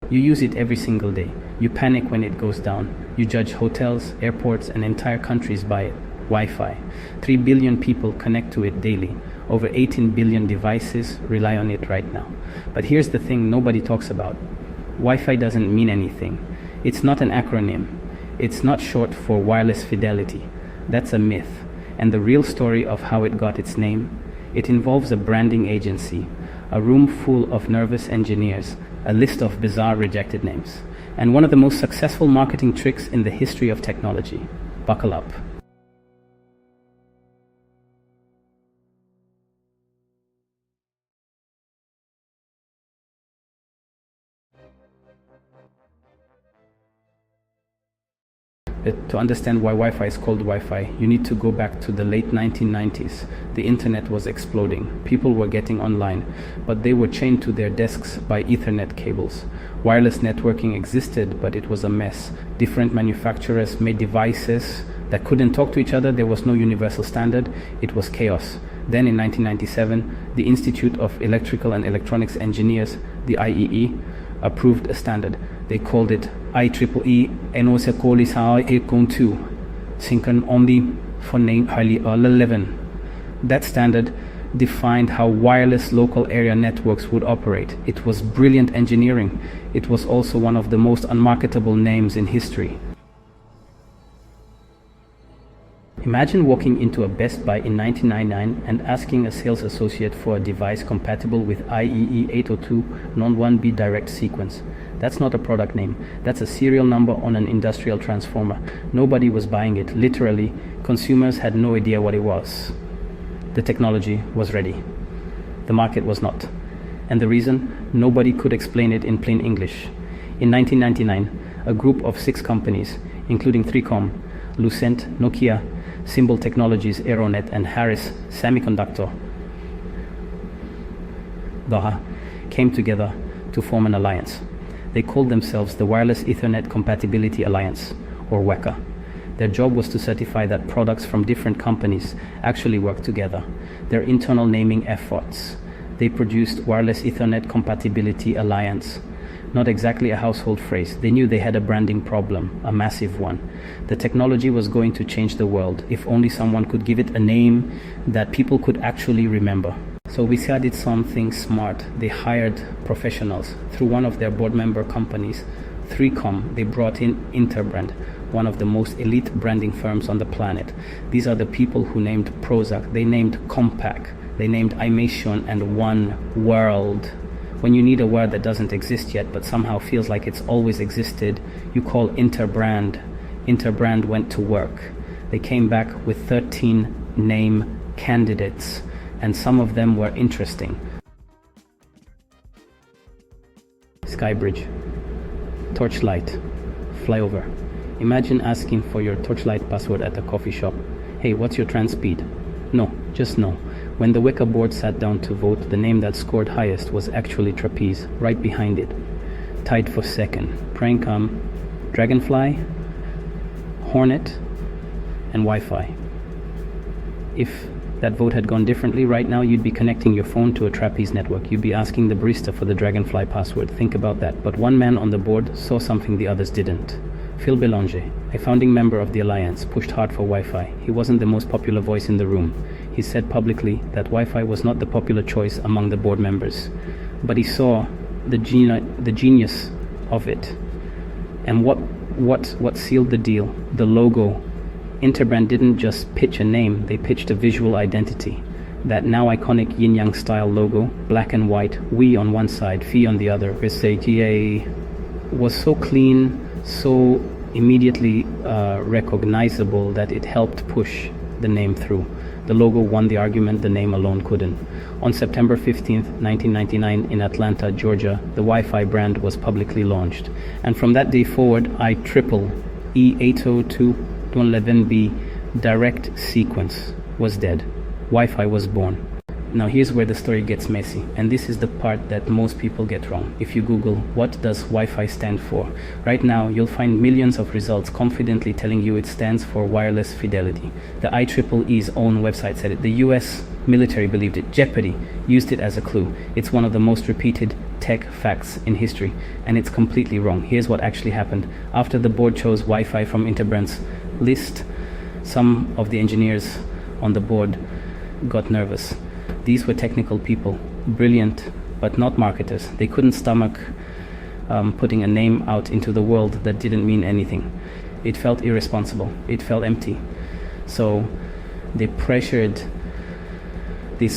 You use it every single day. You panic when it goes down. You judge hotels, airports, and entire countries by it. Wi-Fi. 3 billion people connect to it daily. Over 18 billion devices rely on it right now. But here's the thing nobody talks about. Wi-Fi doesn't mean anything. It's not an acronym. It's not short for Wireless Fidelity. That's a myth. And the real story of how it got its name, it involves a branding agency, a room full of nervous engineers, a list of bizarre rejected names, and one of the most successful marketing tricks in the history of technology. Buckle up. To understand why Wi-Fi is called Wi-Fi, you need to go back to the late 1990s. The internet was exploding. People were getting online, but they were chained to their desks by Ethernet cables. Wireless networking existed, but it was a mess. Different manufacturers made devices that couldn't talk to each other. There was no universal standard. It was chaos. Then in 1997, the Institute of Electrical and Electronics Engineers, the IEEE, approved a standard. They called it IEEE NO2 synchron only for name highly 11. That standard defined how wireless local area networks would operate. It was brilliant engineering. It was also one of the most unmarketable names in history. Imagine walking into a Best Buy in 1999 and asking a sales associate for a device compatible with IEEE 802 non-1B direct sequence. That's not a product name. That's a serial number on an industrial transformer. Nobody was buying it. Literally, consumers had no idea what it was. The technology was ready. The market was not. And the reason? Nobody could explain it in plain English. In 1999, a group of 6 companies, including 3Com, Lucent, Nokia, Symbol Technologies, ALOHAnet, and Harris Semiconductor, Doha, came together to form an alliance. They called themselves the Wireless Ethernet Compatibility Alliance, or WECA. Their job was to certify that products from different companies actually work together. Their internal naming efforts. They produced Wireless Ethernet Compatibility Alliance. Not exactly a household phrase. They knew they had a branding problem, a massive one. The technology was going to change the world, if only someone could give it a name that people could actually remember. So WISA did something smart. They hired professionals. Through one of their board member companies, 3Com, they brought in Interbrand, one of the most elite branding firms on the planet. These are the people who named Prozac, they named Compaq, they named Imation and One World. When you need a word that doesn't exist yet but somehow feels like it's always existed, you call Interbrand. Interbrand went to work. They came back with 13 name candidates, and some of them were interesting. Skybridge, Torchlight, Flyover. Imagine asking for your Torchlight password at a coffee shop. Hey, what's your trans speed? No, just no. When the WECA board sat down to vote, the name that scored highest was actually Trapeze, right behind it. Tied for second. Prank Dragonfly, Hornet, and Wi-Fi. If that vote had gone differently, right now you'd be connecting your phone to a Trapeze network. You'd be asking the barista for the Dragonfly password. Think about that. But one man on the board saw something the others didn't. Belanger, a founding member of the Alliance, pushed hard for Wi-Fi. He wasn't the most popular voice in the room. He said publicly that Wi-Fi was not the popular choice among the board members. But he saw the genius of it. And what sealed the deal? The logo. Interbrand didn't just pitch a name, they pitched a visual identity. That now iconic yin-yang style logo, black and white, we on one side, Phi on the other, was so clean, so immediately recognizable that it helped push the name through. The logo won the argument, the name alone couldn't. On September 15th, 1999, in Atlanta, Georgia, the Wi-Fi brand was publicly launched. And from that day forward, IEEE 802.11b direct sequence was dead. Wi-Fi was born. Now here's where the story gets messy, and this is the part that most people get wrong. If you Google what does Wi-Fi stand for, right now you'll find millions of results confidently telling you it stands for Wireless Fidelity. The IEEE's own website said it. The US military believed it. Jeopardy used it as a clue. It's one of the most repeated tech facts in history, and it's completely wrong. Here's what actually happened. After the board chose Wi-Fi from Interbrand's list, some of the engineers on the board got nervous. These were technical people, brilliant, but not marketers. They couldn't stomach putting a name out into the world that didn't mean anything. It felt irresponsible. It felt empty. So they pressured the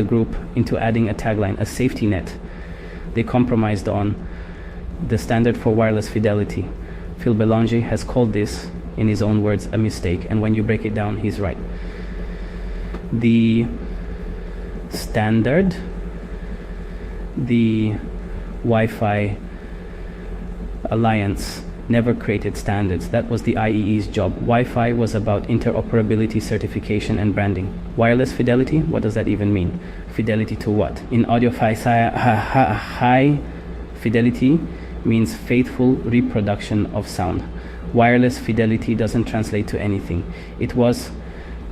group into adding a tagline, a safety net. They compromised on the standard for wireless fidelity. Phil Belanger has called this, in his own words, a mistake, and when you break it down, he's right. The standard, the Wi-Fi Alliance never created standards. That was the IEEE's job. Wi-Fi was about interoperability, certification, and branding. Wireless fidelity, what does that even mean? Fidelity to what? In audio, high fidelity means faithful reproduction of sound. Wireless fidelity doesn't translate to anything. It was,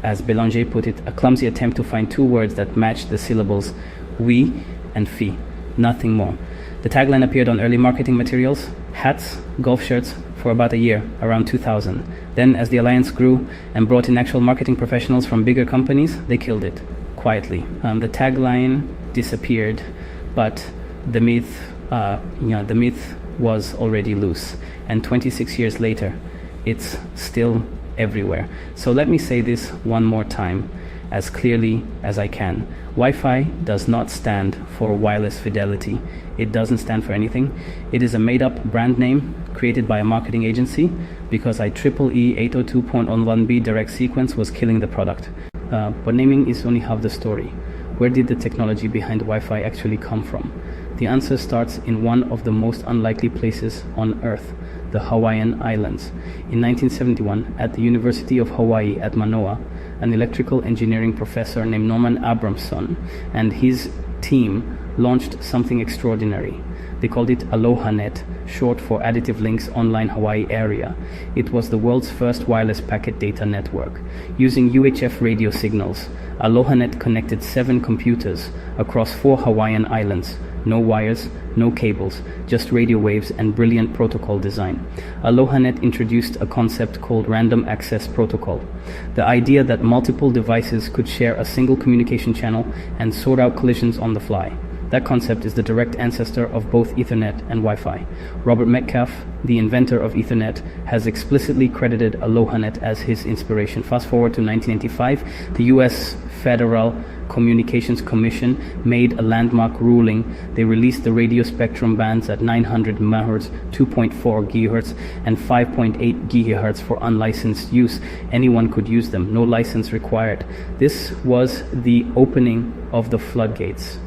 as Belanger put it, a clumsy attempt to find two words that matched the syllables we and fi, nothing more. The tagline appeared on early marketing materials, hats, golf shirts, for about a year, around 2000. Then, as the alliance grew and brought in actual marketing professionals from bigger companies, they killed it, quietly. The tagline disappeared, but the myth was already loose. And 26 years later, it's still everywhere. So let me say this one more time, as clearly as I can. Wi-Fi does not stand for wireless fidelity. It doesn't stand for anything. It is a made-up brand name created by a marketing agency because IEEE 802.11b direct sequence was killing the product. But naming is only half the story. Where did the technology behind Wi-Fi actually come from? The answer starts in one of the most unlikely places on Earth, the Hawaiian Islands. In 1971, at the University of Hawaii at Manoa, an electrical engineering professor named Norman Abramson and his team launched something extraordinary. They called it ALOHAnet, short for Additive Links Online Hawaii Area. It was the world's first wireless packet data network. Using UHF radio signals, ALOHAnet connected 7 computers across 4 Hawaiian islands. No wires, no cables, just radio waves and brilliant protocol design. ALOHAnet introduced a concept called Random Access Protocol. The idea that multiple devices could share a single communication channel and sort out collisions on the fly. That concept is the direct ancestor of both Ethernet and Wi-Fi. Robert Metcalfe, the inventor of Ethernet, has explicitly credited ALOHAnet as his inspiration. Fast forward to 1985, the US Federal Communications Commission made a landmark ruling. They released the radio spectrum bands at 900 MHz, 2.4 GHz, and 5.8 GHz for unlicensed use. Anyone could use them, no license required. This was the opening of the floodgates.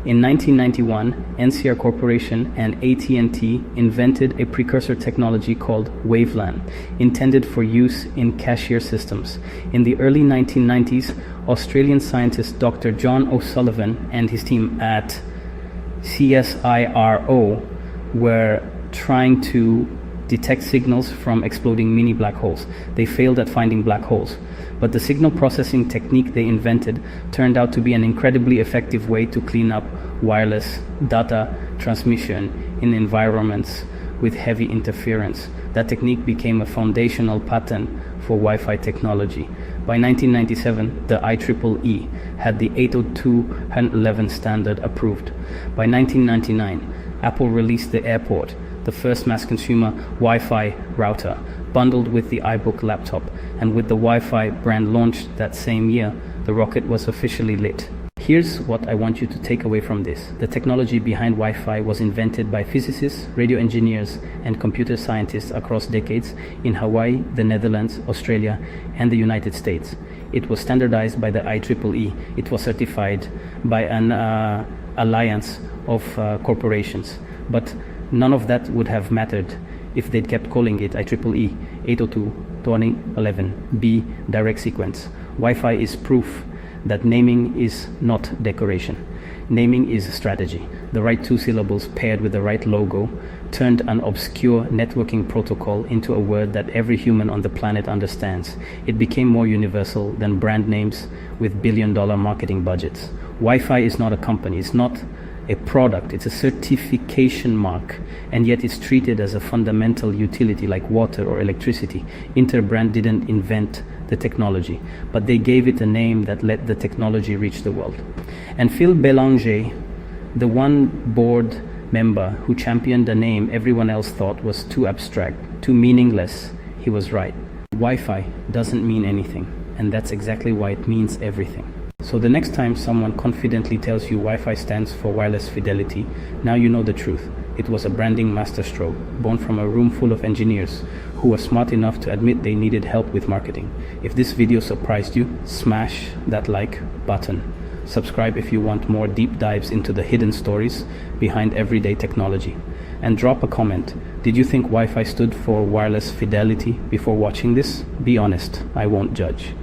In 1991, NCR Corporation and AT&T invented a precursor technology called WaveLAN, intended for use in cashier systems. In the early 1990s, Australian scientist Dr. John O'Sullivan and his team at CSIRO were trying to detect signals from exploding mini black holes. They failed at finding black holes, but the signal processing technique they invented turned out to be an incredibly effective way to clean up wireless data transmission in environments with heavy interference. That technique became a foundational pattern for Wi-Fi technology. By 1997, the IEEE had the 802.11 standard approved. By 1999, Apple released the AirPort, the first mass consumer Wi-Fi router, bundled with the iBook laptop, and with the Wi-Fi brand launched that same year, the rocket was officially lit. Here's what I want you to take away from this. The technology behind Wi-Fi was invented by physicists, radio engineers, and computer scientists across decades in Hawaii, the Netherlands, Australia, and the United States. It was standardized by the IEEE. It was certified by an alliance of corporations. But none of that would have mattered if they'd kept calling it IEEE 802.11b direct sequence. Wi-Fi is proof that naming is not decoration. Naming is strategy. The right two syllables paired with the right logo turned an obscure networking protocol into a word that every human on the planet understands. It became more universal than brand names with billion-dollar marketing budgets. Wi-Fi is not a company, it's not a product, it's a certification mark, and yet it's treated as a fundamental utility like water or electricity. Interbrand didn't invent the technology, but they gave it a name that let the technology reach the world. And Phil Belanger, the one board member who championed a name everyone else thought was too abstract, too meaningless, he was right. Wi-Fi doesn't mean anything, and that's exactly why it means everything. So the next time someone confidently tells you Wi-Fi stands for wireless fidelity, now you know the truth. It was a branding masterstroke born from a room full of engineers who were smart enough to admit they needed help with marketing. If this video surprised you, smash that like button. Subscribe if you want more deep dives into the hidden stories behind everyday technology. And drop a comment. Did you think Wi-Fi stood for wireless fidelity before watching this? Be honest, I won't judge.